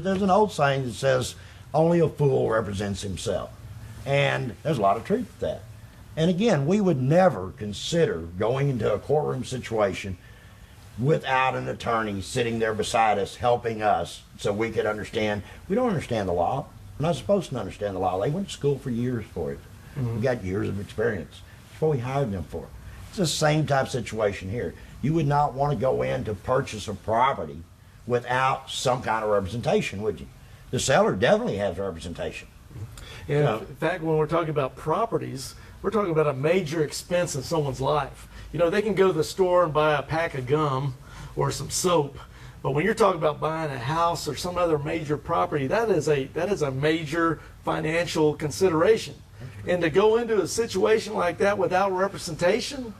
there's an old saying that says, only a fool represents himself. And there's a lot of truth to that. And again, we would never consider going into a courtroom situation without an attorney sitting there beside us helping us so we could understand. We don't understand the law. We're not supposed to understand the law. They went to school for years for it. We got years of experience. That's what we hired them for. It's the same type of situation here. You would not want to go in to purchase a property without some kind of representation, would you? The seller definitely has representation. And in fact, when we're talking about properties, we're talking about a major expense in someone's life. You know, they can go to the store and buy a pack of gum or some soap, but when you're talking about buying a house or some other major property, that is a major financial consideration. And to go into a situation like that without representation,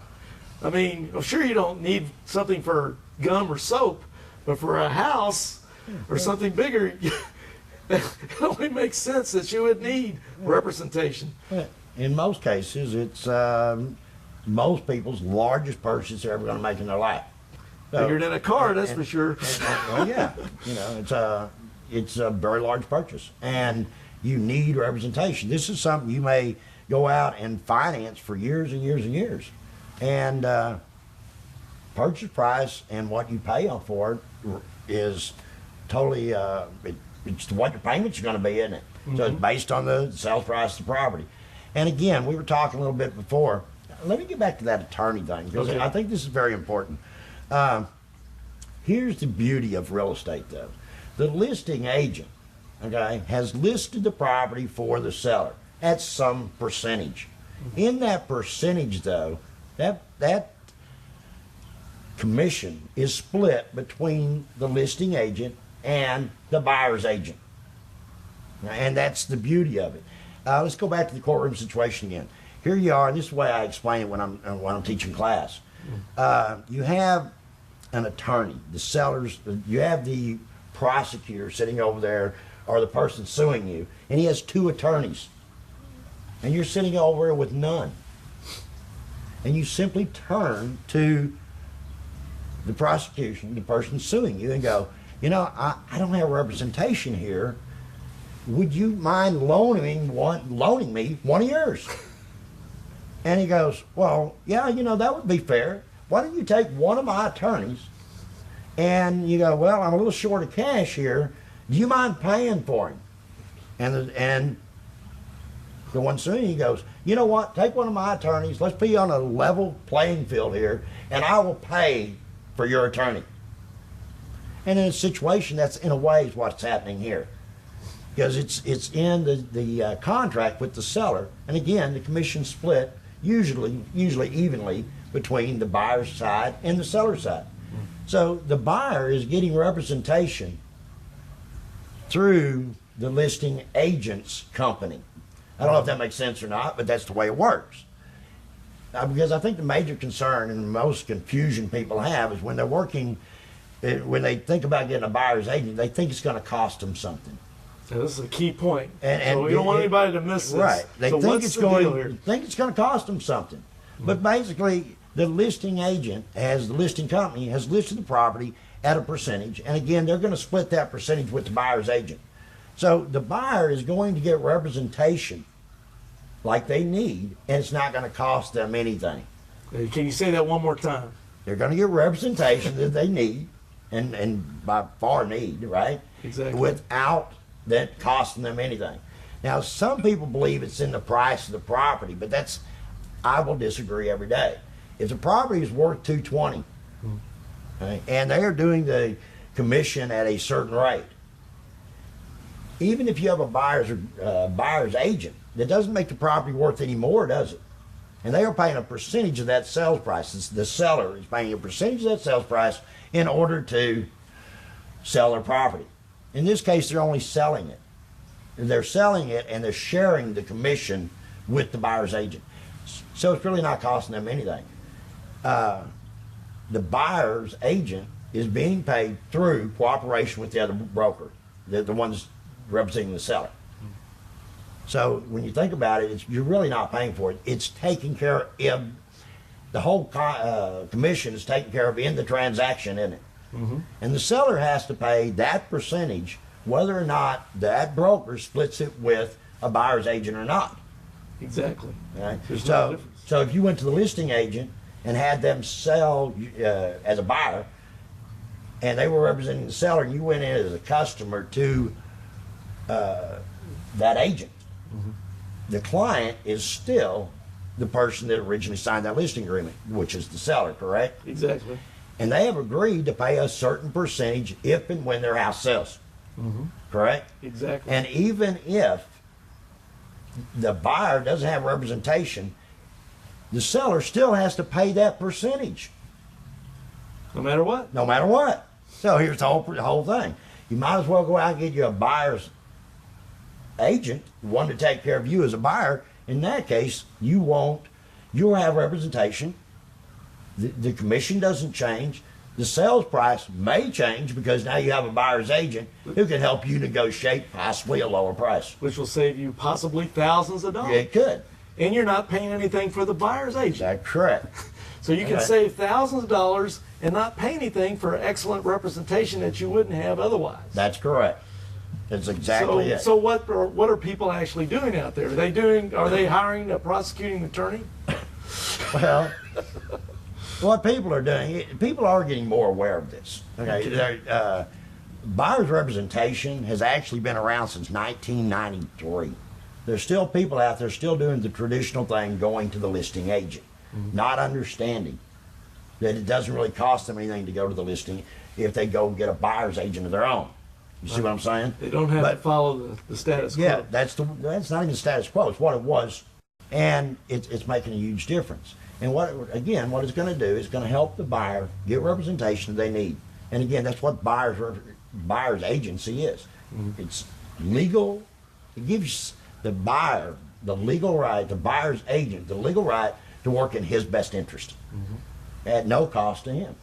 I mean, I'm sure you don't need something for gum or soap, but for a house or something bigger, it only makes sense that you would need representation. In most cases, it's most people's largest purchase they're ever going to make in their life. So, Bigger than a car, that's for sure. Well, yeah, you know, it's a very large purchase, and you need representation. This is something you may go out and finance for years and years and years, and purchase price and what you pay for it is totally it's what your payments are going to be, isn't it? So it's based on the sales price of the property. And again, we were talking a little bit before. Let me get back to that attorney thing, because I think this is very important. Here's the beauty of real estate, though. The listing agent, okay, has listed the property for the seller at some percentage. In that percentage, though, that commission is split between the listing agent and the buyer's agent. And that's the beauty of it. Let's go back to the courtroom situation again. Here you are, and this is the way I explain it when I'm teaching class. You have an attorney, the sellers, you have the prosecutor sitting over there, or the person suing you, and he has two attorneys. And you're sitting over there with none. And you simply turn to the prosecution, the person suing you, and go, you know, I don't have representation here. Would you mind loaning me one of yours? And he goes, well, yeah, you know, that would be fair. Why don't you take one of my attorneys? And you go, well, I'm a little short of cash here. Do you mind paying for him? And the one suing, he goes, you know what? Take one of my attorneys. Let's be on a level playing field here, and I will pay for your attorney. And in a situation, that's in a way is what's happening here, because it's in the contract with the seller, and again, the commission split usually evenly between the buyer's side and the seller's side. So the buyer is getting representation through the listing agent's company. I don't know if that makes sense or not, but that's the way it works. Because I think the major concern and most confusion people have is when they're working, when they think about getting a buyer's agent, they think it's going to cost them something. So this is a key point. And so we don't want anybody to miss this. Right. They so think it's going to cost them something. But basically, the listing agent, the listing company, has listed the property at a percentage. And again, they're going to split that percentage with the buyer's agent. So the buyer is going to get representation like they need, and it's not going to cost them anything. Can you say that one more time? They're going to get representation that they need, and by far need, right? Exactly. Without that costing them anything. Now, some people believe it's in the price of the property, but I will disagree every day. If the property is worth $220, okay, and they're doing the commission at a certain rate, even if you have a buyer's agent, that doesn't make the property worth any more, does it? And they are paying a percentage of that sales price. The seller is paying a percentage of that sales price in order to sell their property. In this case, they're only selling it. They're selling it, and they're sharing the commission with the buyer's agent. So it's really not costing them anything. The buyer's agent is being paid through cooperation with the other broker, the ones representing the seller. So when you think about it, you're really not paying for it. It's taken care of. The whole commission is taken care of in the transaction, isn't it? And the seller has to pay that percentage whether or not that broker splits it with a buyer's agent or not. Exactly. Right? There's no So, difference. so if you went to the listing agent and had them sell as a buyer, and they were representing the seller, and you went in as a customer to that agent, the client is still the person that originally signed that listing agreement, which is the seller, correct? Exactly. And they have agreed to pay a certain percentage if and when their house sells, correct? Exactly. And even if the buyer doesn't have representation, the seller still has to pay that percentage, No matter what. no matter what. So here's the whole thing. You might as well go out and get you a buyer's agent, one to take care of you as a buyer. In that case, you'll have representation. The commission doesn't change. The sales price may change because now you have a buyer's agent who can help you negotiate possibly a lower price. Which will save you possibly thousands of dollars. It could. And you're not paying anything for the buyer's agent. That's correct. So you can Okay. save thousands of dollars and not pay anything for excellent representation that you wouldn't have otherwise. That's correct. That's exactly it. So what are people actually doing out there? Are they hiring a prosecuting attorney? Well, what people are doing, people are getting more aware of this. Okay, buyer's representation has actually been around since 1993. There's still people out there still doing the traditional thing, going to the listing agent, not understanding that it doesn't really cost them anything to go to the listing if they go and get a buyer's agent of their own. You see what I'm saying? They don't have to But- follow the status quo. Yeah, that's not even status quo. It's what it was, and it's making a huge difference. And what it's going to do is going to help the buyer get representation they need. And again, that's what buyer's agency is. It's legal. It gives the buyer the legal right, the buyer's agent, the legal right to work in his best interest at no cost to him.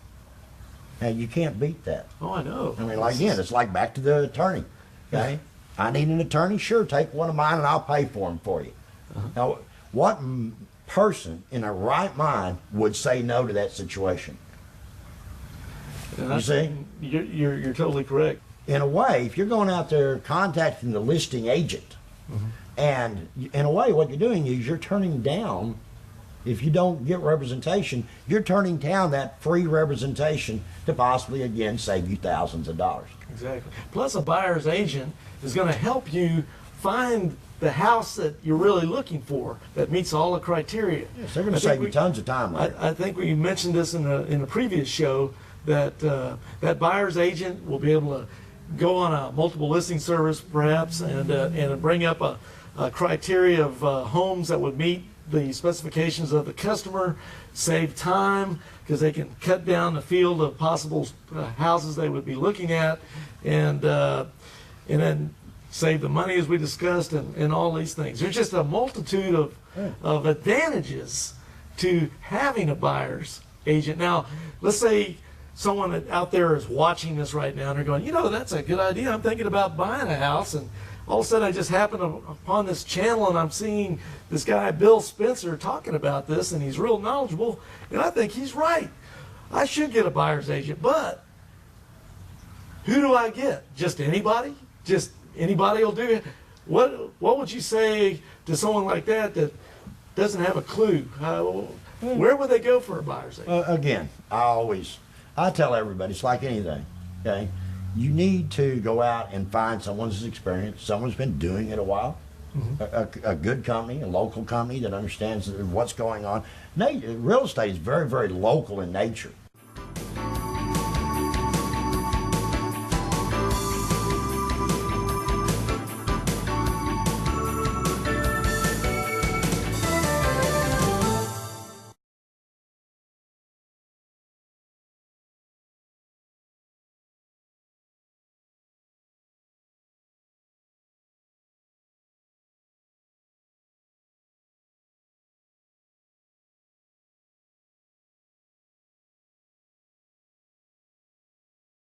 And you can't beat that. Oh, I know. I mean, like, again, it's like back to the attorney. Okay, I need an attorney. Sure, take one of mine and I'll pay for him for you. Now, what person in a right mind would say no to that situation? And You see? You're totally correct. In a way, if you're going out there contacting the listing agent, and in a way, what you're doing is you're turning down. If you don't get representation, you're turning down that free representation to possibly, again, save you thousands of dollars. Exactly. Plus, a buyer's agent is going to help you find the house that you're really looking for that meets all the criteria. Yes, they're going I to think save you tons of time later. I think we mentioned this in a previous show that that buyer's agent will be able to go on a multiple listing service perhaps and bring up a criteria of homes that would meet the specifications of the customer, save time because they can cut down the field of possible houses they would be looking at, and then save the money as we discussed, and all these things. There's just a multitude of advantages to having a buyer's agent. Now, let's say someone out there is watching this right now and they're going, that's a good idea. I'm thinking about buying a house, and all of a sudden I just happen upon this channel and I'm seeing this guy, Bill Spencer, talking about this, and he's real knowledgeable, and I think he's right. I should get a buyer's agent, but who do I get? Just anybody? Just anybody will do it? What would you say to someone like that doesn't have a clue? Where would they go for a buyer's agent? Again, I tell everybody, it's like anything, okay? You need to go out and find someone who's experienced, someone who's been doing it a while, a good company, a local company that understands what's going on. Real estate is very, very local in nature.